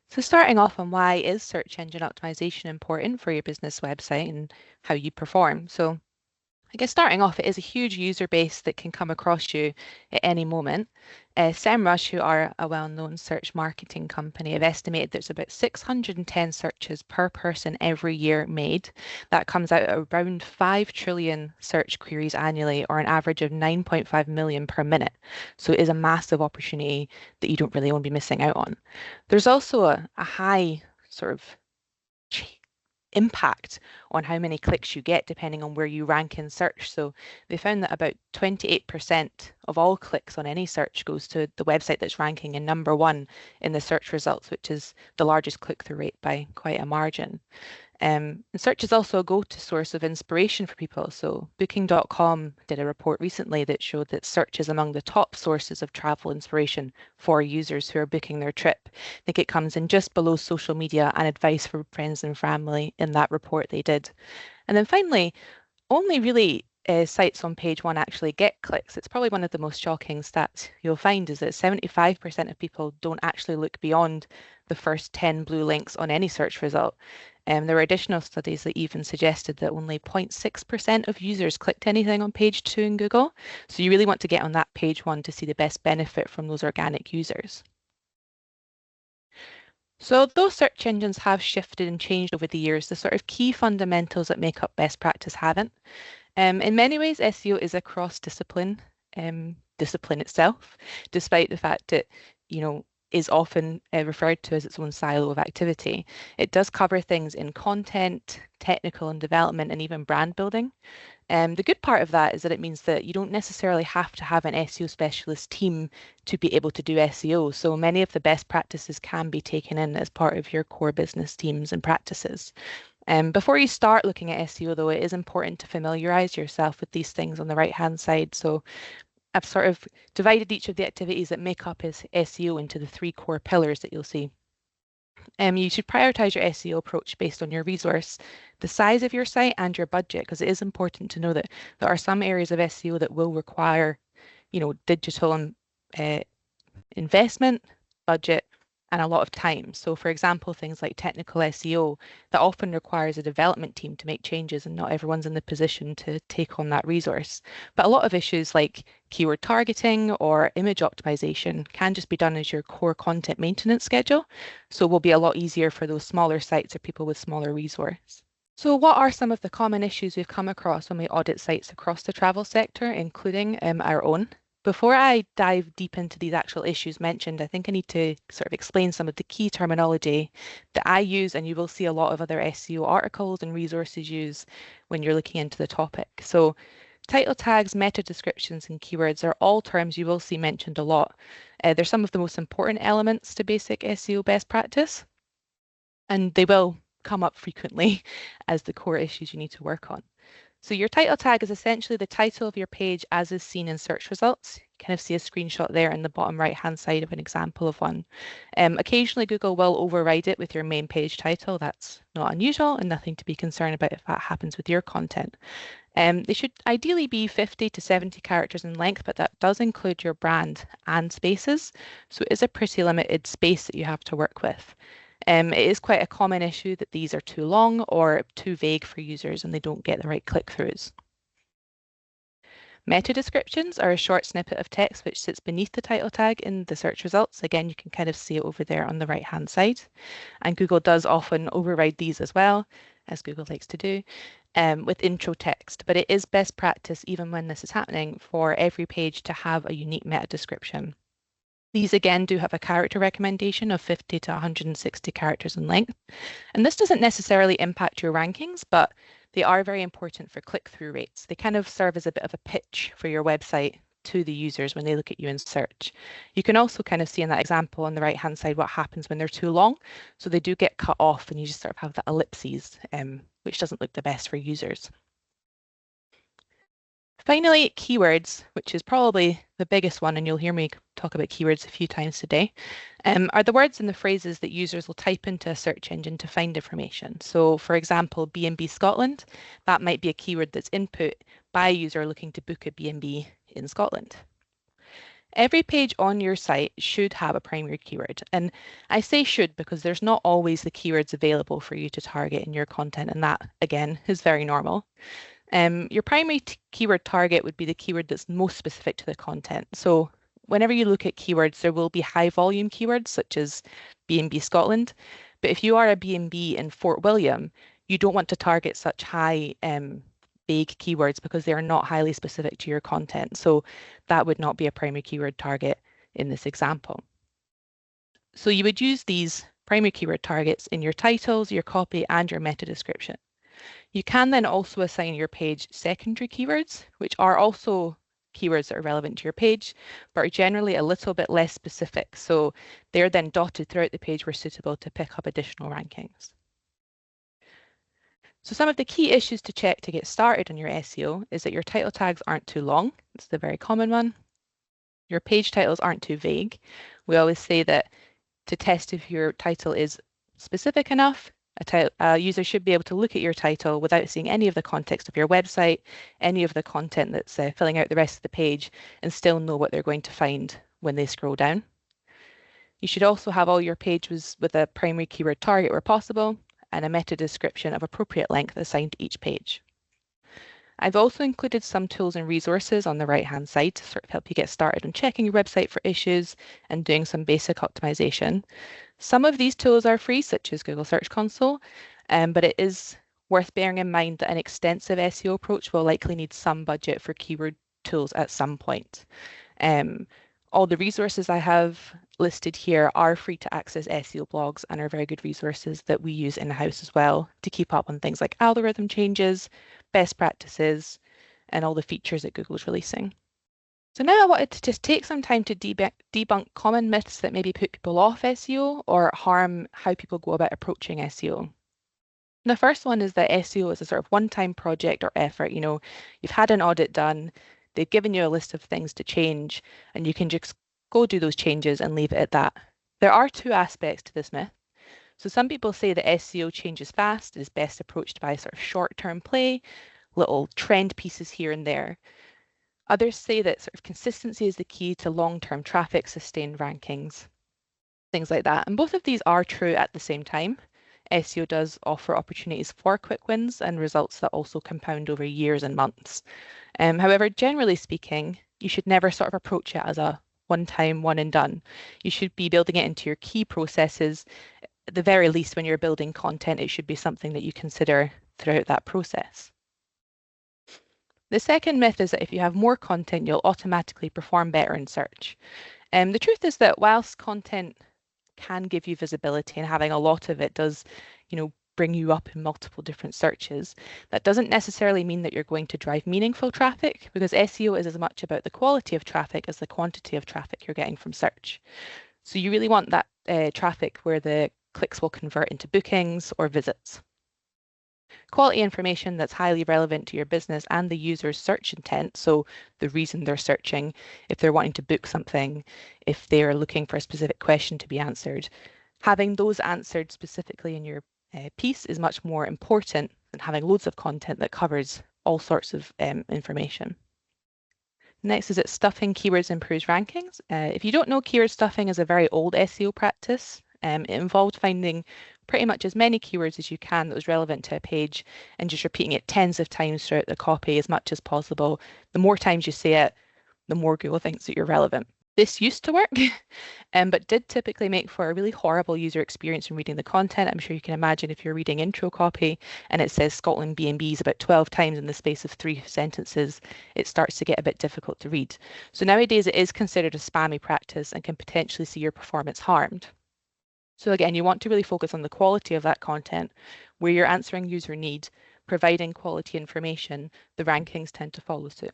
So starting off on why is search engine optimization important for your business website and how you perform? So I guess starting off, it is a huge user base that can come across you at any moment. SEMrush, who are a well-known search marketing company, have estimated there's about 610 searches per person every year made. That comes out at around 5 trillion search queries annually, or an average of 9.5 million per minute. So it is a massive opportunity that you don't really want to be missing out on. There's also a high sort of impact on how many clicks you get depending on where you rank in search. So they found that about 28% of all clicks on any search goes to the website that's ranking in number one in the search results, which is the largest click-through rate by quite a margin. And search is also a go-to source of inspiration for people. So Booking.com did a report recently that showed that search is among the top sources of travel inspiration for users who are booking their trip. I think it comes in just below social media and advice for friends and family in that report they did. And then finally, only really sites on page one actually get clicks. It's probably one of the most shocking stats you'll find is that 75% of people don't actually look beyond the first 10 blue links on any search result. There were additional studies that even suggested that only 0.6% of users clicked anything on page two in Google. So you really want to get on that page one to see the best benefit from those organic users. So those search engines have shifted and changed over the years. The sort of key fundamentals that make up best practice haven't. In many ways, SEO is a cross-discipline discipline itself, despite the fact that, is often referred to as its own silo of activity. It does cover things in content, technical and development, and even brand building. The good part of that is that it means that you don't necessarily have to have an SEO specialist team to be able to do SEO. So many of the best practices can be taken in as part of your core business teams and practices. Before you start looking at SEO, though, it is important to familiarize yourself with these things on the right-hand side. So I've sort of divided each of the activities that make up SEO into the three core pillars that you'll see. You should prioritize your SEO approach based on your resource, the size of your site, and your budget, because it is important to know that there are some areas of SEO that will require, digital investment, budget, and a lot of time. So for example, things like technical SEO, that often requires a development team to make changes and not everyone's in the position to take on that resource. But a lot of issues like keyword targeting or image optimization can just be done as your core content maintenance schedule. So it will be a lot easier for those smaller sites or people with smaller resource. So what are some of the common issues we've come across when we audit sites across the travel sector, including our own? Before I dive deep into these actual issues mentioned, I think I need to sort of explain some of the key terminology that I use and you will see a lot of other SEO articles and resources use when you're looking into the topic. So title tags, meta descriptions, and keywords are all terms you will see mentioned a lot. They're some of the most important elements to basic SEO best practice, and they will come up frequently as the core issues you need to work on. So your title tag is essentially the title of your page as is seen in search results. You kind of see a screenshot there in the bottom right-hand side of an example of one. Occasionally, Google will override it with your main page title. That's not unusual and nothing to be concerned about if that happens with your content. They should ideally be 50 to 70 characters in length, but that does include your brand and spaces. So it is a pretty limited space that you have to work with. It is quite a common issue that these are too long or too vague for users and they don't get the right click-throughs. Meta descriptions are a short snippet of text which sits beneath the title tag in the search results. Again, you can kind of see it over there on the right-hand side. And Google does often override these as well, as Google likes to do, with intro text. But it is best practice, even when this is happening, for every page to have a unique meta description. These again do have a character recommendation of 50 to 160 characters in length. And this doesn't necessarily impact your rankings, but they are very important for click-through rates. They kind of serve as a bit of a pitch for your website to the users when they look at you in search. You can also kind of see in that example on the right-hand side what happens when they're too long. So they do get cut off and you just sort of have the ellipses, which doesn't look the best for users. Finally, keywords, which is probably the biggest one, and you'll hear me talk about keywords a few times today, are the words and the phrases that users will type into a search engine to find information. So for example, B&B Scotland, that might be a keyword that's input by a user looking to book a B&B in Scotland. Every page on your site should have a primary keyword. And I say should because there's not always the keywords available for you to target in your content. And that, again, is very normal. Your primary keyword target would be the keyword that's most specific to the content. So whenever you look at keywords, there will be high volume keywords such as B&B Scotland. But if you are a B&B in Fort William, you don't want to target such high vague keywords because they are not highly specific to your content. So that would not be a primary keyword target in this example. So you would use these primary keyword targets in your titles, your copy, and your meta description. You can then also assign your page secondary keywords, which are also keywords that are relevant to your page, but are generally a little bit less specific. So they're then dotted throughout the page where suitable to pick up additional rankings. So some of the key issues to check to get started on your SEO is that your title tags aren't too long. It's the very common one. Your page titles aren't too vague. We always say that to test if your title is specific enough, a user should be able to look at your title without seeing any of the context of your website, any of the content that's filling out the rest of the page, and still know what they're going to find when they scroll down. You should also have all your pages with a primary keyword target where possible, and a meta description of appropriate length assigned to each page. I've also included some tools and resources on the right-hand side to sort of help you get started on checking your website for issues and doing some basic optimization. Some of these tools are free, such as Google Search Console, but it is worth bearing in mind that an extensive SEO approach will likely need some budget for keyword tools at some point. All the resources I have listed here are free to access SEO blogs and are very good resources that we use in-house as well to keep up on things like algorithm changes, best practices, and all the features that Google's releasing. So now I wanted to just take some time to debunk common myths that maybe put people off SEO or harm how people go about approaching SEO. The first one is that SEO is a sort of one-time project or effort. You know, you've had an audit done, they've given you a list of things to change, and you can just go do those changes and leave it at that. There are two aspects to this myth. So some people say that SEO changes fast, is best approached by sort of short-term play, little trend pieces here and there. Others say that sort of consistency is the key to long-term traffic, sustained rankings, things like that. And both of these are true at the same time. SEO does offer opportunities for quick wins and results that also compound over years and months. However, generally speaking, you should never sort of approach it as a one-time, one and done. You should be building it into your key processes. At the very least, when you're building content, it should be something that you consider throughout that process. The second myth is that if you have more content, you'll automatically perform better in search. The truth is that whilst content can give you visibility and having a lot of it does, bring you up in multiple different searches, that doesn't necessarily mean that you're going to drive meaningful traffic, because SEO is as much about the quality of traffic as the quantity of traffic you're getting from search. So you really want that traffic where the clicks will convert into bookings or visits. Quality information that's highly relevant to your business and the user's search intent, so the reason they're searching, if they're wanting to book something, if they're looking for a specific question to be answered, having those answered specifically in your piece is much more important than having loads of content that covers all sorts of information. Next is that stuffing keywords improves rankings. If you don't know, keyword stuffing is a very old SEO practice. It involved finding pretty much as many keywords as you can that was relevant to a page and just repeating it tens of times throughout the copy as much as possible. The more times you say it, the more Google thinks that you're relevant. This used to work, but did typically make for a really horrible user experience when reading the content. I'm sure you can imagine if you're reading intro copy and it says Scotland B&Bs about 12 times in the space of 3 sentences, it starts to get a bit difficult to read. So nowadays it is considered a spammy practice and can potentially see your performance harmed. So again, you want to really focus on the quality of that content, where you're answering user need, providing quality information, the rankings tend to follow suit.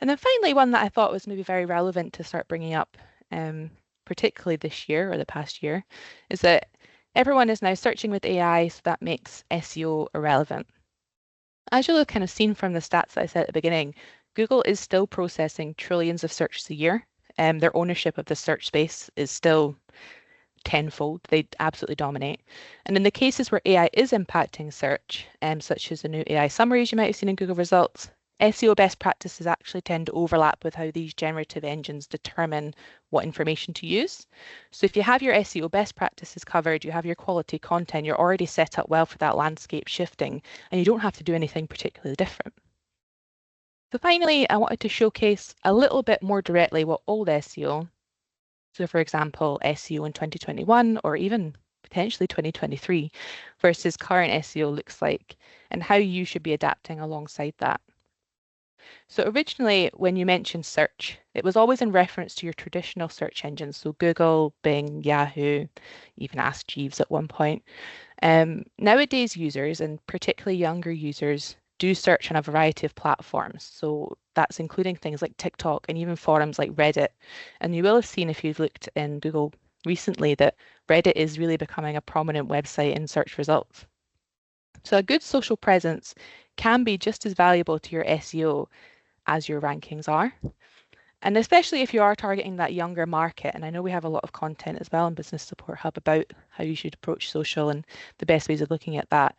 And then finally, one that I thought was maybe very relevant to start bringing up, particularly this year or the past year, is that everyone is now searching with AI, so that makes SEO irrelevant. As you'll have kind of seen from the stats that I said at the beginning, Google is still processing trillions of searches a year. Their ownership of the search space is still tenfold. They absolutely dominate. And in the cases where AI is impacting search, such as the new AI summaries you might have seen in Google results, SEO best practices actually tend to overlap with how these generative engines determine what information to use. So if you have your SEO best practices covered, you have your quality content, you're already set up well for that landscape shifting, and you don't have to do anything particularly different. So finally, I wanted to showcase a little bit more directly what old SEO, so for example, SEO in 2021 or even potentially 2023 versus current SEO looks like, and how you should be adapting alongside that. So originally, when you mentioned search, it was always in reference to your traditional search engines, so Google, Bing, Yahoo, even Ask Jeeves at one point. Nowadays, users, and particularly younger users, do search on a variety of platforms. So that's including things like TikTok and even forums like Reddit. And you will have seen if you've looked in Google recently that Reddit is really becoming a prominent website in search results. So a good social presence can be just as valuable to your SEO as your rankings are. And especially if you are targeting that younger market, and I know we have a lot of content as well in Business Support Hub about how you should approach social and the best ways of looking at that.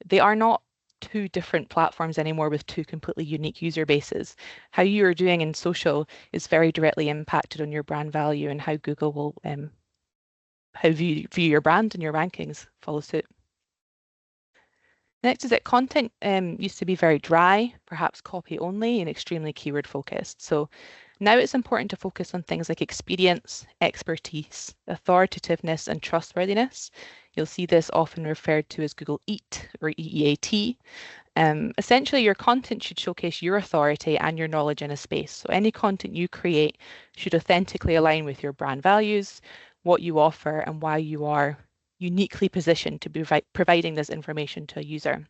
They are not two different platforms anymore with two completely unique user bases. How you are doing in social is very directly impacted on your brand value and how Google will how view your brand and your rankings follow suit. Next is that content used to be very dry, perhaps copy only, and extremely keyword focused. So now it's important to focus on things like experience, expertise, authoritativeness, and trustworthiness. You'll see this often referred to as Google EAT or EEAT. Essentially, your content should showcase your authority and your knowledge in a space. So any content you create should authentically align with your brand values, what you offer, and why you are uniquely positioned to be providing this information to a user.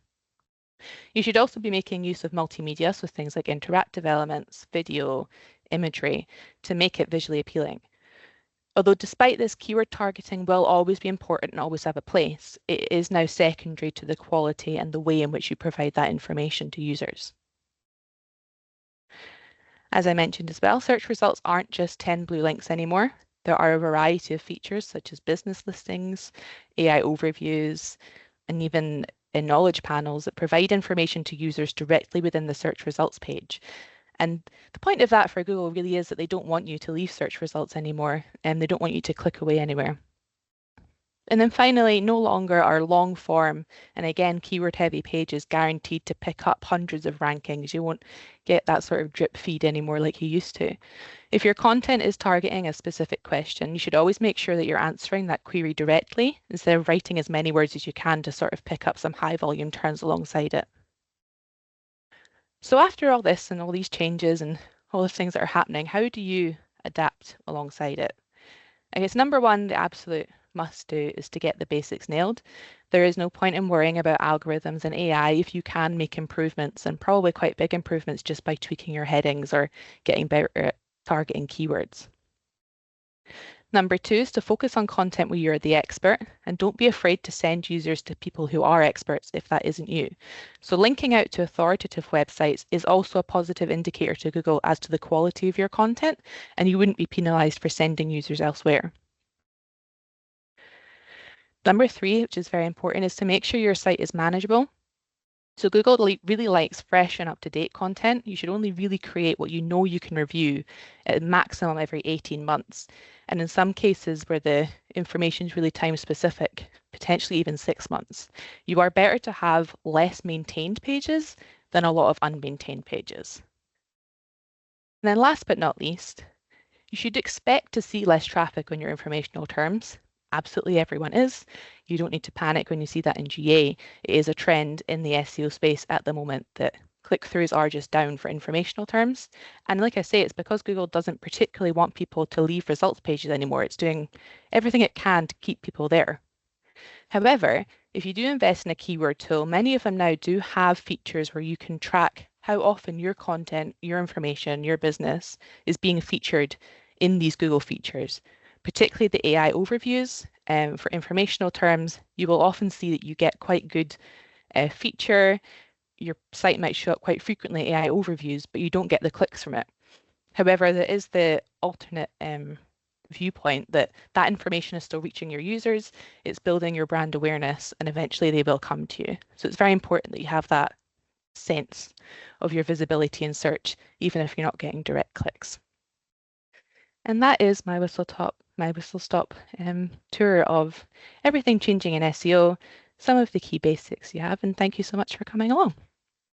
You should also be making use of multimedia, so things like interactive elements, video, imagery, to make it visually appealing. Although despite this, keyword targeting will always be important and always have a place, it is now secondary to the quality and the way in which you provide that information to users. As I mentioned as well, search results aren't just 10 blue links anymore. There are a variety of features such as business listings, AI overviews, and even knowledge panels that provide information to users directly within the search results page. And the point of that for Google really is that they don't want you to leave search results anymore, and they don't want you to click away anywhere. And then finally, no longer are long form and again keyword heavy pages guaranteed to pick up hundreds of rankings. You won't get that sort of drip feed anymore like you used to. If your content is targeting a specific question, you should always make sure that you're answering that query directly instead of writing as many words as you can to sort of pick up some high volume terms alongside it. So after all this and all these changes and all the things that are happening, how do you adapt alongside it? I guess number one, the absolute must do is to get the basics nailed. There is no point in worrying about algorithms and AI if you can make improvements, and probably quite big improvements, just by tweaking your headings or getting better at targeting keywords. Number two is to focus on content where you're the expert, and don't be afraid to send users to people who are experts if that isn't you. So linking out to authoritative websites is also a positive indicator to Google as to the quality of your content, and you wouldn't be penalized for sending users elsewhere. Number three, which is very important, is to make sure your site is manageable. So Google really likes fresh and up-to-date content. You should only really create what you know you can review at maximum every 18 months. And in some cases where the information is really time specific, potentially even 6 months, you are better to have less maintained pages than a lot of unmaintained pages. And then last but not least, you should expect to see less traffic on your informational terms. Absolutely everyone is. You don't need to panic when you see that in GA. It is a trend in the SEO space at the moment that click-throughs are just down for informational terms. And like I say, it's because Google doesn't particularly want people to leave results pages anymore. It's doing everything it can to keep people there. However, if you do invest in a keyword tool, many of them now do have features where you can track how often your content, your information, your business is being featured in these Google features, particularly the AI overviews. For informational terms, you will often see that you get quite good feature. Your site might show up quite frequently AI overviews, but you don't get the clicks from it. However, there is the alternate viewpoint that that information is still reaching your users, it's building your brand awareness, and eventually they will come to you. So it's very important that you have that sense of your visibility in search, even if you're not getting direct clicks. And that is my whistle stop tour of everything changing in SEO, some of the key basics you have, and thank you so much for coming along.